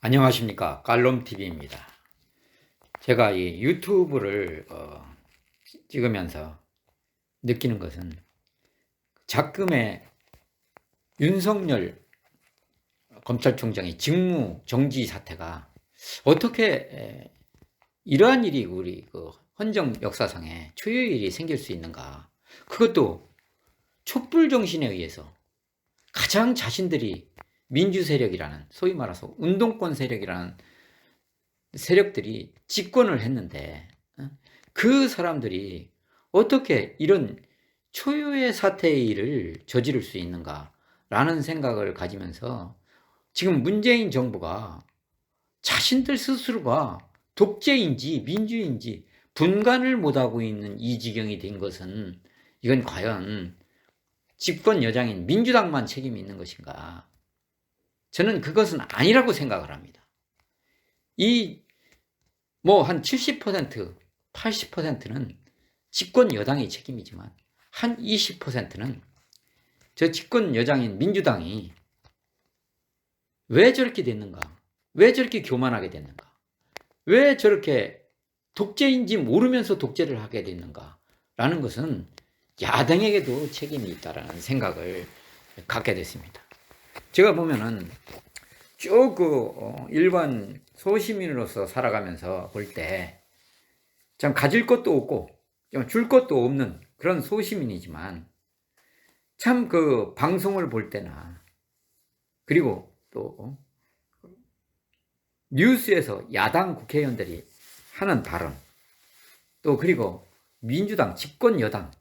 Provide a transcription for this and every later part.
안녕하십니까, 깔롬TV입니다. 제가 이 유튜브를 찍으면서 느끼는 것은 작금의 윤석열 검찰총장의 직무 정지 사태가 어떻게 이러한 일이 우리 헌정 역사상에 초유의 일이 생길 수 있는가. 그것도 촛불 정신에 의해서 가장 자신들이 민주 세력이라는, 소위 말해서 운동권 세력이라는 세력들이 집권을 했는데 그 사람들이 어떻게 이런 초유의 사태의 일을 저지를 수 있는가라는 생각을 가지면서 지금 문재인 정부가 자신들 스스로가 독재인지 민주인지 분간을 못하고 있는 이 지경이 된 것은 이건 과연 집권 여당인 민주당만 책임이 있는 것인가? 저는 그것은 아니라고 생각을 합니다. 한 70%, 80%는 집권 여당의 책임이지만 한 20%는 저 집권 여당인 민주당이 왜 저렇게 됐는가? 왜 저렇게 교만하게 됐는가? 왜 저렇게 독재인지 모르면서 독재를 하게 됐는가? 라는 것은 야당에게도 책임이 있다라는 생각을 갖게 됐습니다. 제가 보면은 쭉 일반 소시민으로서 살아가면서 볼 때 참 가질 것도 없고 좀 줄 것도 없는 그런 소시민이지만 참 그 방송을 볼 때나 그리고 또 뉴스에서 야당 국회의원들이 하는 발언 또 그리고 민주당 집권 여당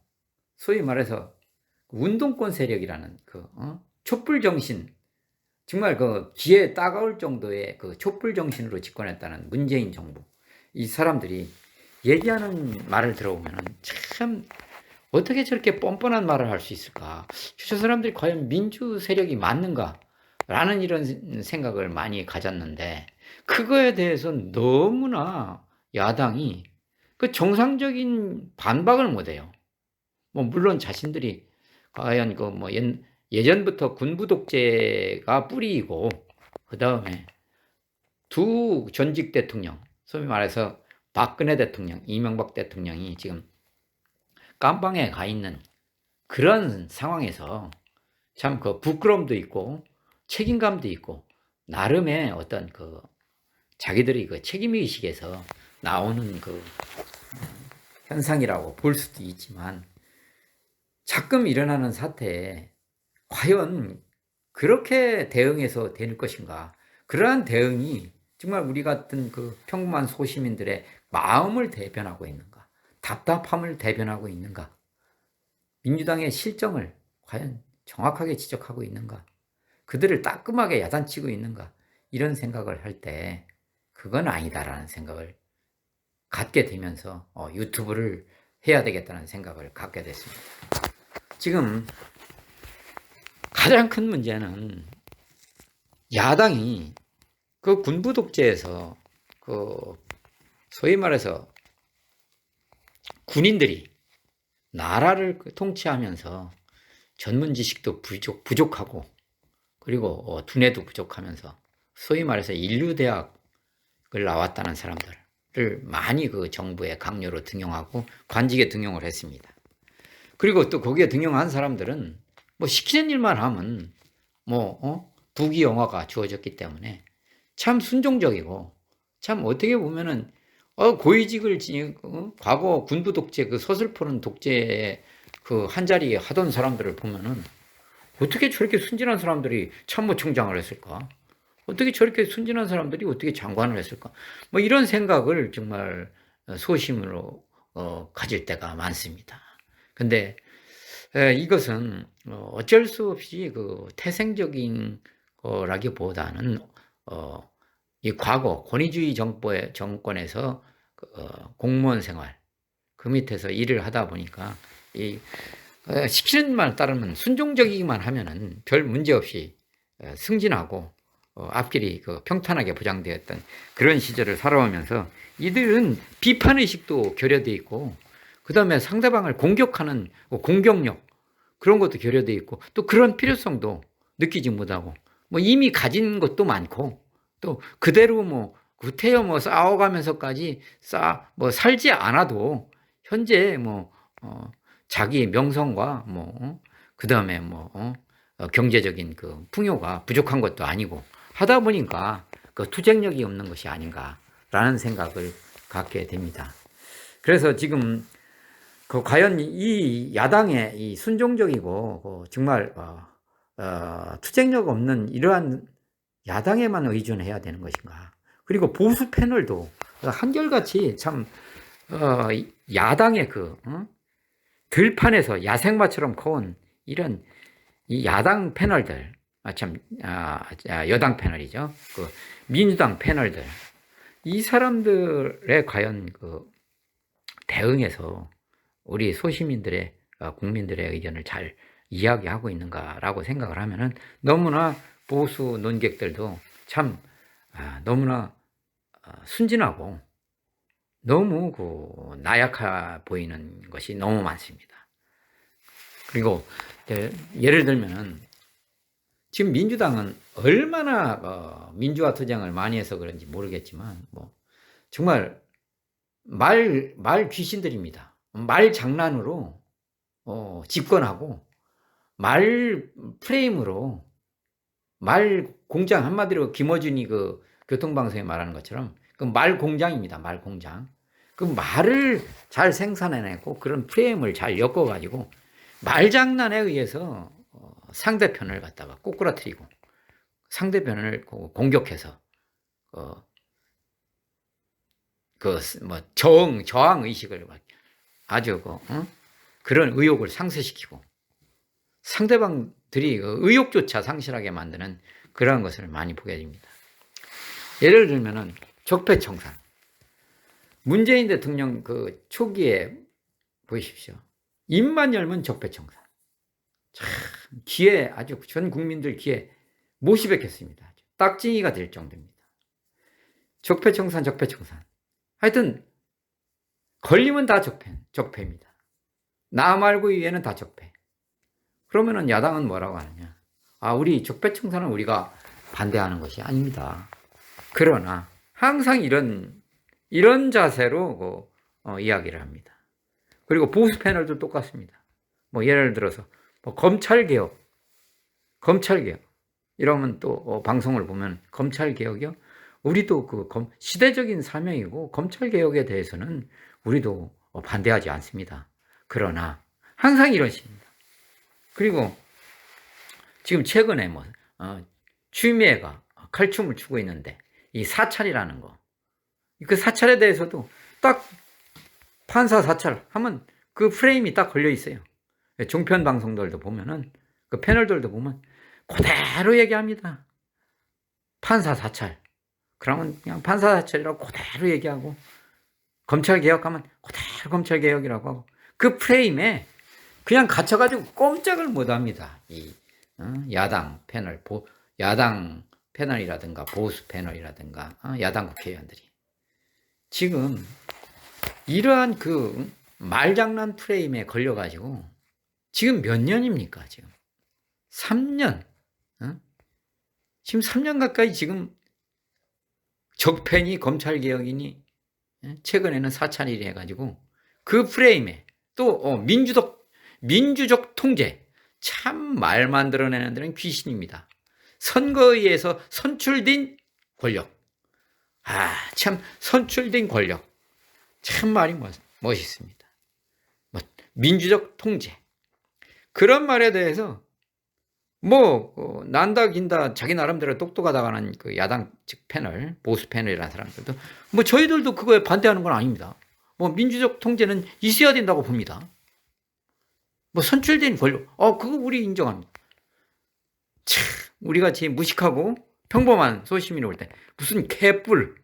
소위 말해서 운동권 세력이라는 촛불 정신 정말 귀에 따가울 정도의 촛불 정신으로 집권했다는 문재인 정부 이 사람들이 얘기하는 말을 들어보면 참 어떻게 저렇게 뻔뻔한 말을 할 수 있을까? 저 사람들이 과연 민주 세력이 맞는가? 라는 이런 생각을 많이 가졌는데 그거에 대해서 너무나 야당이 정상적인 반박을 못해요. 물론 자신들이 과연 예전부터 군부 독재가 뿌리이고 그 다음에 두 전직 대통령 소위 말해서 박근혜 대통령, 이명박 대통령이 지금 깜방에 가 있는 그런 상황에서 참 부끄러움도 있고 책임감도 있고 나름의 어떤 자기들이 책임의식에서 나오는 현상이라고 볼 수도 있지만 가끔 일어나는 사태에 과연 그렇게 대응해서 될 것인가? 그러한 대응이 정말 우리 같은 평범한 소시민들의 마음을 대변하고 있는가? 답답함을 대변하고 있는가? 민주당의 실정을 과연 정확하게 지적하고 있는가? 그들을 따끔하게 야단치고 있는가? 이런 생각을 할 때 그건 아니다라는 생각을 갖게 되면서 유튜브를 해야 되겠다는 생각을 갖게 됐습니다. 지금 가장 큰 문제는 야당이 군부 독재에서 소위 말해서 군인들이 나라를 통치하면서 전문 지식도 부족하고 그리고 두뇌도 부족하면서 소위 말해서 인류대학을 나왔다는 사람들을 많이 정부의 강요로 등용하고 관직에 등용을 했습니다. 그리고 또 거기에 등용한 사람들은 시키는 일만 하면 부귀 영화가 주어졌기 때문에 참 순종적이고 참 어떻게 보면은 고위직을 과거 군부 독재 서슬퍼런 독재의 한 자리에 하던 사람들을 보면은 어떻게 저렇게 순진한 사람들이 참모총장을 했을까? 어떻게 저렇게 순진한 사람들이 어떻게 장관을 했을까? 이런 생각을 정말 소심으로 가질 때가 많습니다. 근데 이것은 어쩔 수 없이 태생적인 거라기보다는 이 과거 권위주의 정권에서 공무원 생활 그 밑에서 일을 하다 보니까 시키는 말 따르면 순종적이기만 하면은 별 문제 없이 승진하고 앞길이 평탄하게 보장되었던 그런 시절을 살아오면서 이들은 비판의식도 결여되어 있고 그 다음에 상대방을 공격하는 공격력 그런 것도 결여되어 있고 또 그런 필요성도 느끼지 못하고 이미 가진 것도 많고 또 그대로 뭐 구태여 뭐 싸워가면서까지 살지 않아도 현재 자기 명성과 그다음에 경제적인 그 풍요가 부족한 것도 아니고 하다 보니까 그 투쟁력이 없는 것이 아닌가라는 생각을 갖게 됩니다. 그래서 지금 과연 이 야당의 이 순종적이고 정말 투쟁력 없는 이러한 야당에만 의존해야 되는 것인가? 그리고 보수 패널도 한결같이 참 야당의 들판에서 야생마처럼 커온 이런 이 야당 패널들, 여당 패널이죠. 민주당 패널들, 이 사람들의 과연 대응해서 우리 소시민들의 국민들의 의견을 잘 이야기하고 있는가라고 생각을 하면은 너무나 보수 논객들도 참 너무나 순진하고 너무 나약해 보이는 것이 너무 많습니다. 그리고 예를 들면 지금 민주당은 얼마나 민주화 투쟁을 많이 해서 그런지 모르겠지만 정말 말 귀신들입니다. 말 장난으로 집권하고 말 프레임으로 말 공장, 한마디로 김어준이 교통방송에 말하는 것처럼 말 공장입니다. 말 공장. 말을 잘 생산해내고 그런 프레임을 잘 엮어가지고 말장난에 의해서 상대편을 갖다가 꼬꾸라뜨리고 상대편을 공격해서 저항 의식을 아주 그런 의욕을 상쇄시키고 상대방들이 의욕조차 상실하게 만드는 그러한 것을 많이 보게 됩니다. 예를 들면은 적폐청산. 문재인 대통령 초기에 보십시오. 입만 열면 적폐청산. 참 귀에 아주 전 국민들 귀에 못이 박혔습니다. 딱징이가 될 정도입니다. 적폐청산. 하여튼 걸리면 다 적폐입니다. 나 말고 이외에는 다 적폐. 그러면은 야당은 뭐라고 하느냐? 우리 적폐청산은 우리가 반대하는 것이 아닙니다. 그러나 항상 이런 자세로 이야기를 합니다. 그리고 보수 패널도 똑같습니다. 예를 들어서 검찰개혁 이러면 또 방송을 보면 검찰개혁이요? 우리도 시대적인 사명이고 검찰개혁에 대해서는 우리도 반대하지 않습니다. 그러나 항상 이러십니다. 그리고 지금 최근에 추미애가 칼춤을 추고 있는데 이 사찰이라는 거, 그 사찰에 대해서도 딱 판사 사찰 하면 그 프레임이 딱 걸려 있어요. 종편 방송들도 보면은 패널들도 보면 그대로 얘기합니다. 판사 사찰. 그러면 그냥 판사 사찰이라고 그대로 얘기하고 검찰 개혁하면 그대로 검찰 개혁이라고 하고 그 프레임에 그냥 갇혀가지고 꼼짝을 못합니다. 이 야당 패널이라든가 보수 패널이라든가 야당 국회의원들이 지금 이러한 말장난 프레임에 걸려가지고 지금 몇 년입니까? 지금 3년. 지금 3년 가까이 지금 적폐니 검찰개혁이니 최근에는 사찰이라 해가지고 그 프레임에 또 민주적 통제, 참 말 만들어내는 데는 귀신입니다. 선거의에서 선출된 권력. 참 선출된 권력. 참 말이 멋있습니다. 민주적 통제. 그런 말에 대해서 난다 긴다 자기 나름대로 똑똑하다고 하는 야당 즉 패널, 보수 패널이라는 사람들도 저희들도 그거에 반대하는 건 아닙니다. 민주적 통제는 있어야 된다고 봅니다. 선출된 권력, 그거 우리 인정합니다. 참, 우리 같이 무식하고 평범한 소시민이 올 때 무슨 개뿔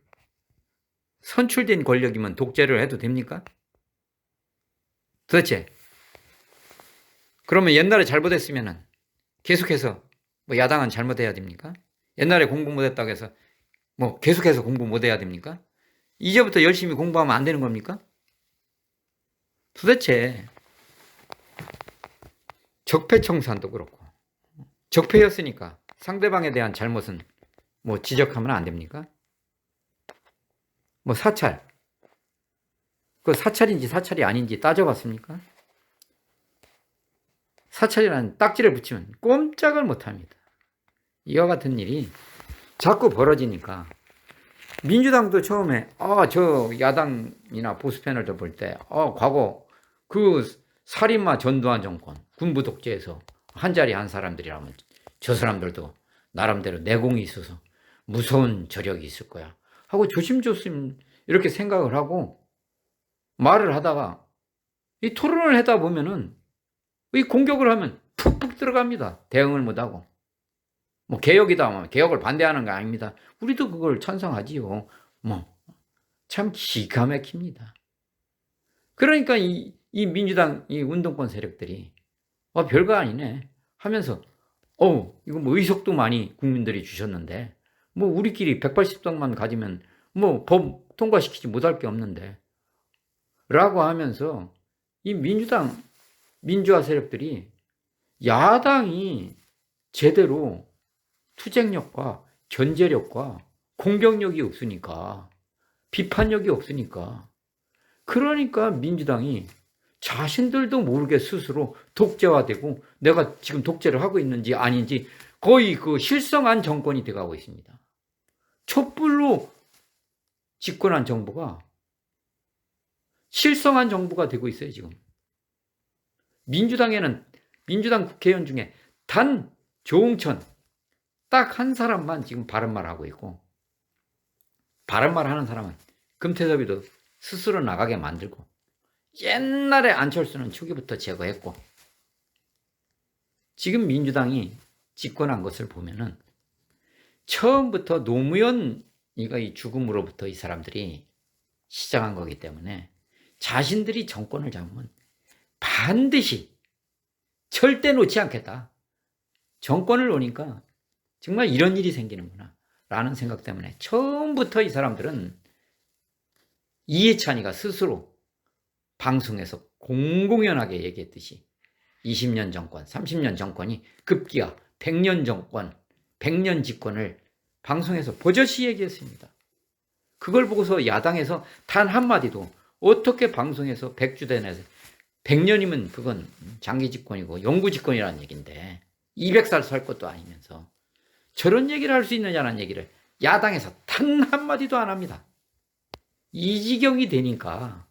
선출된 권력이면 독재를 해도 됩니까? 도대체 그러면 옛날에 잘못했으면은 계속해서 야당은 잘못해야 됩니까? 옛날에 공부 못했다고 해서 계속해서 공부 못해야 됩니까? 이제부터 열심히 공부하면 안 되는 겁니까? 도대체 적폐청산도 그렇고 적폐였으니까 상대방에 대한 잘못은 뭐 지적하면 안 됩니까? 뭐 사찰. 그 사찰인지 사찰이 아닌지 따져봤습니까? 사찰이라는 딱지를 붙이면 꼼짝을 못합니다. 이와 같은 일이 자꾸 벌어지니까 민주당도 처음에 저 야당이나 보수 패널들 볼 때 과거 그 살인마 전두환 정권 군부 독재에서 한자리 한 사람들이라면 저 사람들도 나름대로 내공이 있어서 무서운 저력이 있을 거야 하고 조심조심 이렇게 생각을 하고 말을 하다가 이 토론을 하다 보면은 이 공격을 하면 푹푹 들어갑니다. 대응을 못하고. 뭐 개혁이다 뭐 개혁을 반대하는 거 아닙니다. 우리도 그걸 찬성하지요. 뭐 참 기가 막힙니다. 그러니까 이 민주당 이 운동권 세력들이 별거 아니네 하면서 이거 뭐 의석도 많이 국민들이 주셨는데 뭐 우리끼리 180석만 가지면 뭐 법 통과시키지 못할 게 없는데 라고 하면서 이 민주화 세력들이 야당이 제대로 투쟁력과 견제력과 공격력이 없으니까 비판력이 없으니까 그러니까 민주당이 자신들도 모르게 스스로 독재화되고 내가 지금 독재를 하고 있는지 아닌지 거의 그 실성한 정권이 돼가고 있습니다. 촛불로 집권한 정부가 실성한 정부가 되고 있어요, 지금. 민주당 국회의원 중에 단 조응천 딱 한 사람만 지금 바른말 하고 있고 바른말 하는 사람은 금태섭이도 스스로 나가게 만들고 옛날에 안철수는 초기부터 제거했고 지금 민주당이 집권한 것을 보면은 처음부터 노무현이가 이 죽음으로부터 이 사람들이 시작한 거기 때문에 자신들이 정권을 잡으면 반드시 절대 놓지 않겠다. 정권을 놓으니까 정말 이런 일이 생기는구나 라는 생각 때문에 처음부터 이 사람들은 이해찬이가 스스로 방송에서 공공연하게 얘기했듯이 20년 정권, 30년 정권이 급기야 100년 정권, 100년 집권을 방송에서 버젓이 얘기했습니다. 그걸 보고서 야당에서 단 한마디도 어떻게 방송에서 100주대 내서 100년이면 그건 장기 집권이고 영구 집권이라는 얘기인데 200살 살 것도 아니면서 저런 얘기를 할 수 있느냐는 얘기를 야당에서 단 한마디도 안 합니다. 이 지경이 되니까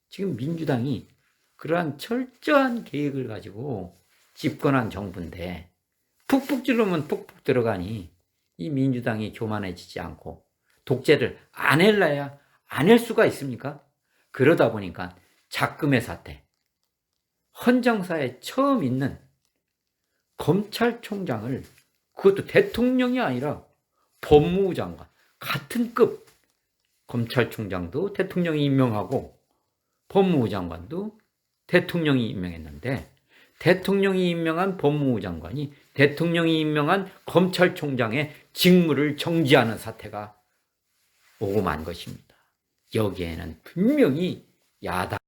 지금 민주당이 그러한 철저한 계획을 가지고 집권한 정부인데 푹푹 찌르면 푹푹 들어가니 이 민주당이 교만해지지 않고 독재를 안 할래야 안 할 수가 있습니까? 그러다 보니까 작금의 사태, 헌정사에 처음 있는 검찰총장을 그것도 대통령이 아니라 법무부 장관 같은 급 검찰총장도 대통령이 임명하고 법무부 장관도 대통령이 임명했는데 대통령이 임명한 법무부 장관이 대통령이 임명한 검찰총장의 직무를 정지하는 사태가 오고 만 것입니다. 여기에는 분명히 야당